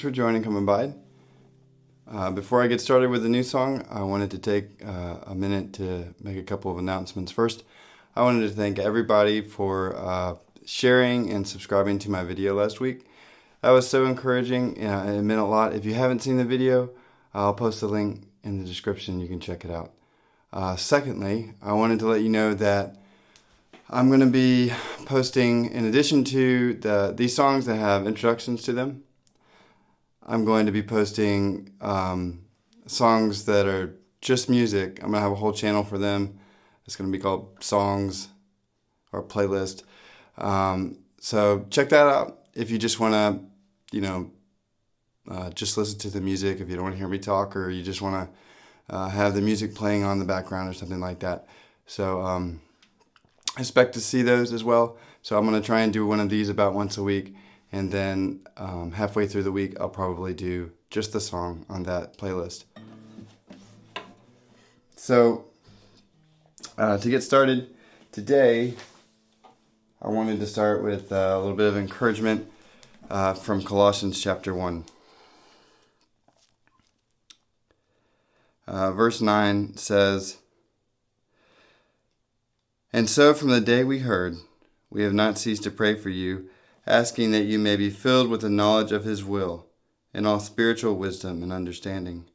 Thanks for joining Come.Abide. Before I get started with the new song, I wanted to take a minute to make a couple of announcements. First, I wanted to thank everybody for sharing and subscribing to my video last week. That was so encouraging. It meant a lot. If you haven't seen the video, I'll post a link in the description. You can check it out. Secondly, I wanted to let you know that I'm going to be posting, in addition to these songs that have introductions to them, I'm going to be posting songs that are just music. I'm going to have a whole channel for them. It's going to be called Songs or Playlist. So check that out if you just want to, just listen to the music, if you don't want to hear me talk, or you just want to have the music playing on the background or something like that. So I expect to see those as well. So I'm going to try and do one of these about once a week. And then halfway through the week, I'll probably do just the song on that playlist. So to get started today, I wanted to start with a little bit of encouragement from Colossians chapter 1. Verse 9 says, "And so from the day we heard, we have not ceased to pray for you, asking that you may be filled with the knowledge of His will, and all spiritual wisdom and understanding,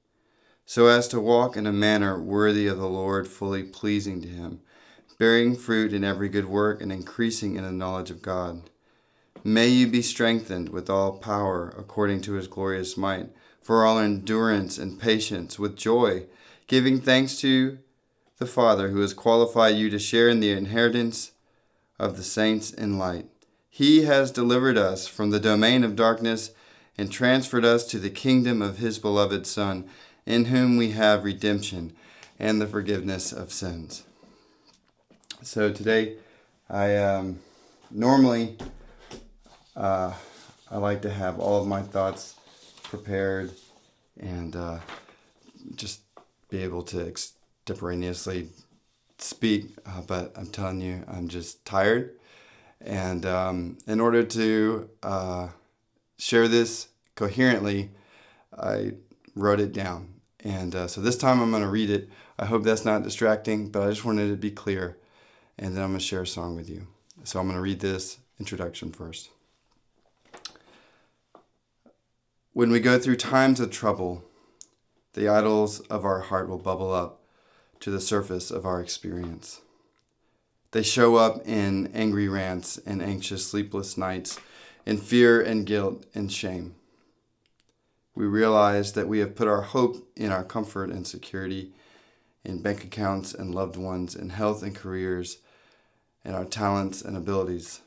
so as to walk in a manner worthy of the Lord, fully pleasing to Him, bearing fruit in every good work and increasing in the knowledge of God. May you be strengthened with all power according to His glorious might, for all endurance and patience with joy, giving thanks to the Father who has qualified you to share in the inheritance of the saints in light. He has delivered us from the domain of darkness and transferred us to the kingdom of His beloved Son, in whom we have redemption and the forgiveness of sins." So today, I normally I like to have all of my thoughts prepared and just be able to extemporaneously speak, but I'm telling you, I'm just tired. And in order to share this coherently, I wrote it down. And so this time I'm going to read it. I hope that's not distracting, but I just wanted it to be clear. And then I'm going to share a song with you. So I'm going to read this introduction first. "When we go through times of trouble, the idols of our heart will bubble up to the surface of our experience. They show up in angry rants and anxious, sleepless nights, in fear and guilt and shame. We realize that we have put our hope in our comfort and security, in bank accounts and loved ones, in health and careers, and our talents and abilities.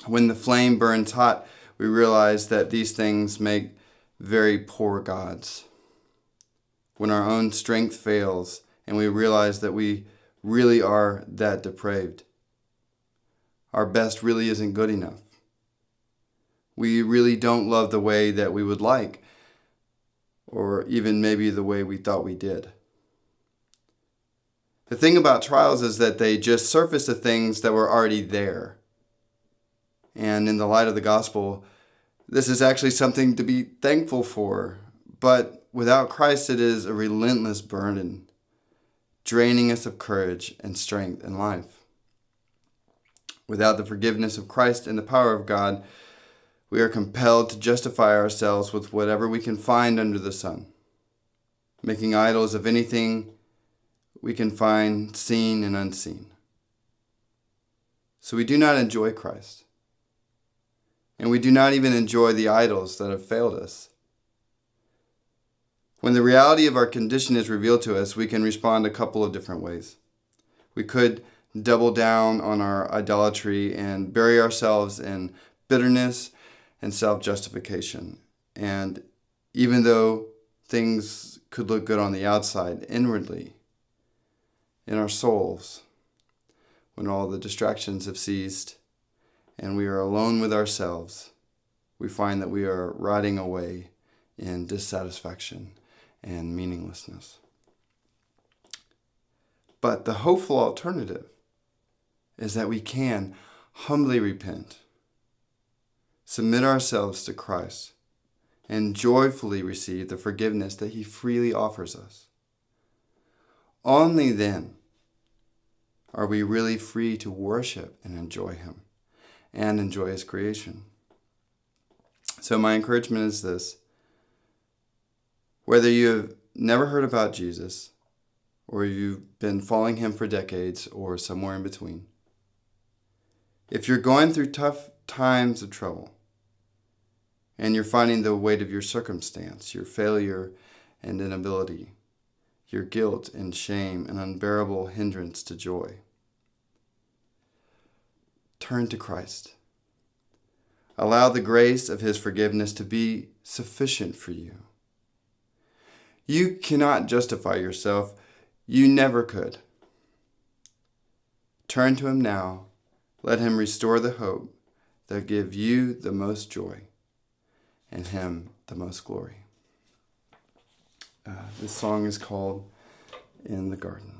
When the flame burns hot, we realize that these things make very poor gods. When our own strength fails and we realize that we really are that depraved, our best really isn't good enough. We really don't love the way that we would like, or even maybe the way we thought we did. The thing about trials is that they just surface the things that were already there. And in the light of the gospel, this is actually something to be thankful for. But without Christ, it is a relentless burden, draining us of courage and strength in life. Without the forgiveness of Christ and the power of God, we are compelled to justify ourselves with whatever we can find under the sun, making idols of anything we can find, seen and unseen. So we do not enjoy Christ, and we do not even enjoy the idols that have failed us. When the reality of our condition is revealed to us, we can respond a couple of different ways. We could double down on our idolatry and bury ourselves in bitterness and self-justification. And even though things could look good on the outside, inwardly, in our souls, when all the distractions have ceased and we are alone with ourselves, we find that we are rotting away in dissatisfaction and meaninglessness. But the hopeful alternative is that we can humbly repent, submit ourselves to Christ, and joyfully receive the forgiveness that he freely offers us. Only then are we really free to worship and enjoy him and enjoy his creation. So my encouragement is this: whether you have never heard about Jesus, or you've been following him for decades, or somewhere in between, if you're going through tough times of trouble, and you're finding the weight of your circumstance, your failure and inability, your guilt and shame, an unbearable hindrance to joy, turn to Christ. Allow the grace of his forgiveness to be sufficient for you. You cannot justify yourself. You never could. Turn to him now. Let him restore the hope that gives you the most joy and him the most glory. This song is called In the Garden.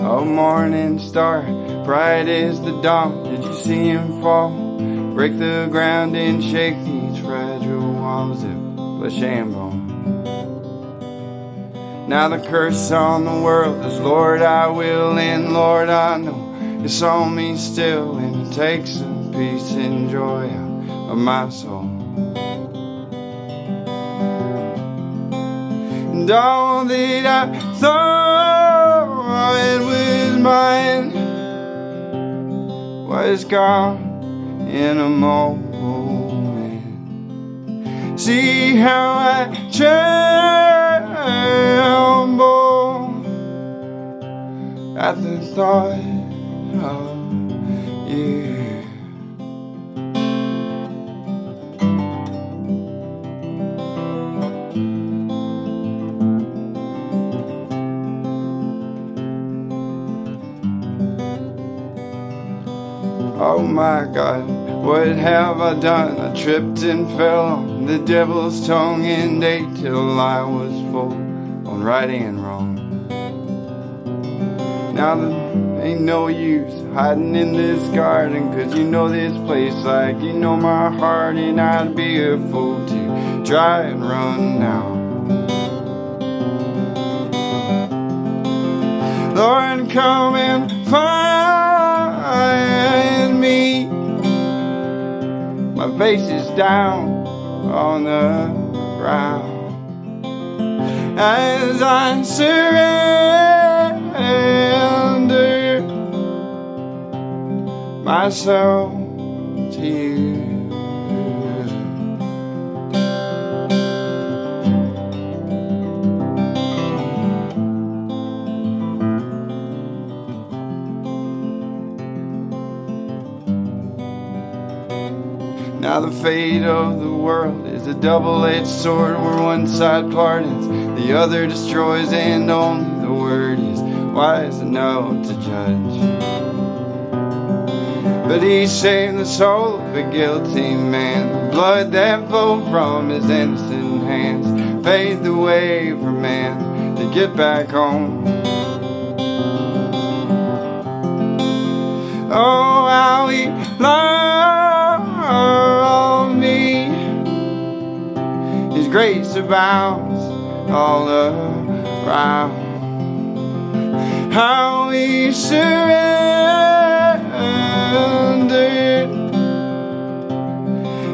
Oh, morning star, bright as the dawn, did you see him fall? Break the ground and shake these fragile walls of flesh and bone. Now the curse on the world is, Lord, I will, and Lord, I know it's on me still, and it takes the peace and joy out of my soul. And all that I thought it was mine was gone in a moment. See how I tremble at the thought of you. Oh my God, what have I done? I tripped and fell on the devil's tongue and ate till I was full on right and wrong. Now there ain't no use hiding in this garden, 'cause you know this place like you know my heart, and I'd be a fool to try and run now. Lord, come and find me. My face is down on the ground as I surrender myself to you. Now the fate of the world is a double-edged sword, where one side pardons, the other destroys, and only the word is wise enough to judge. But he saved the soul of a guilty man. The blood that flowed from his innocent hands paved the way for man to get back home. Oh, how he loved me. His grace abounds all around. How he surrendered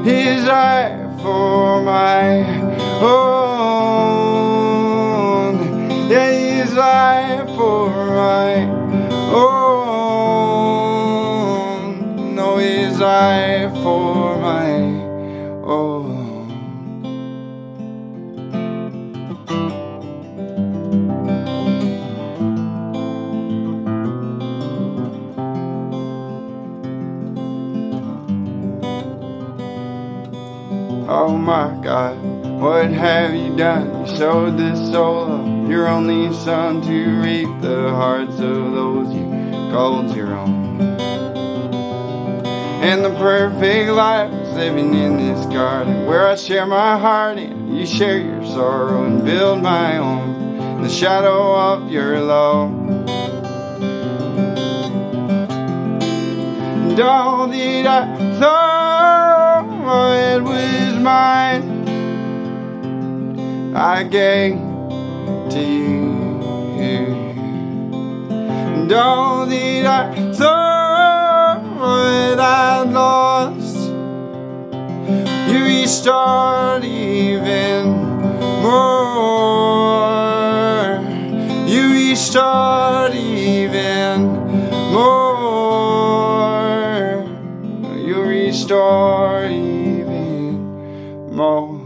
his life for my own. Yeah, his life for my own. No, his life for my own. Oh my God, what have you done? You showed the soul of your only son to reap the hearts of those you called your own. And the perfect lives living in this garden where I share my heart and you share your sorrow and build my home in the shadow of your love. And all that I thought it was mine, I gave to you. And all that I thought I'd lost, you restored even more. You restored even more. You restored even more.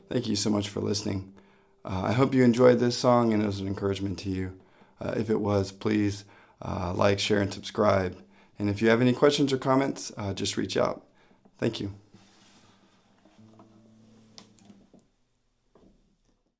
Thank you so much for listening. I hope you enjoyed this song and it was an encouragement to you. If it was, please like, share, and subscribe. And if you have any questions or comments, just reach out. Thank you.